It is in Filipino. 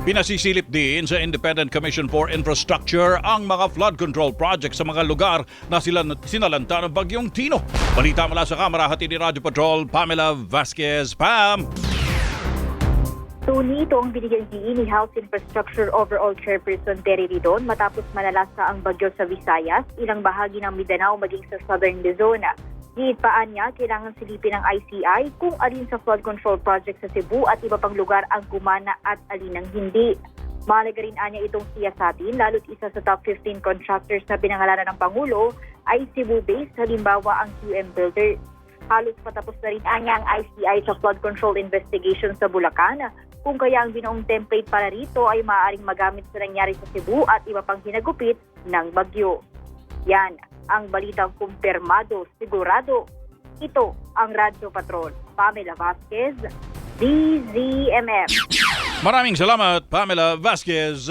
Pinasisilip din sa Independent Commission for Infrastructure ang mga flood control projects sa mga lugar na sinalanta ng Bagyong Tino. Balita mula sa Kamara, hatid ni Radyo Patrol, Pamela Vasquez. Pam! Tuni, ito ang binigyang diin ni House Infrastructure Overall Chairperson Terry Ridon matapos manalasa ang bagyo sa Visayas, ilang bahagi ng Mindanao maging sa Southern Luzon. Giitpaan niya, kailangan silipin ng ICI kung alin sa flood control project sa Cebu at iba pang lugar ang gumana at alin ang hindi. Mahalaga rin niya itong siyasatin, lalo't isa sa top 15 contractors na pinangalanan ng Pangulo ay Cebu-based, halimbawa ang QM Builders. Halos patapos na rin niya ang ICI sa flood control investigation sa Bulacan, kung kaya ang binuong template para rito ay maaaring magamit sa nangyari sa Cebu at iba pang hinagupit ng bagyo. Yan ang balitang kumpirmado, sigurado. Ito ang Radyo Patrol. Pamela Vasquez, DZMM. Maraming salamat, Pamela Vasquez.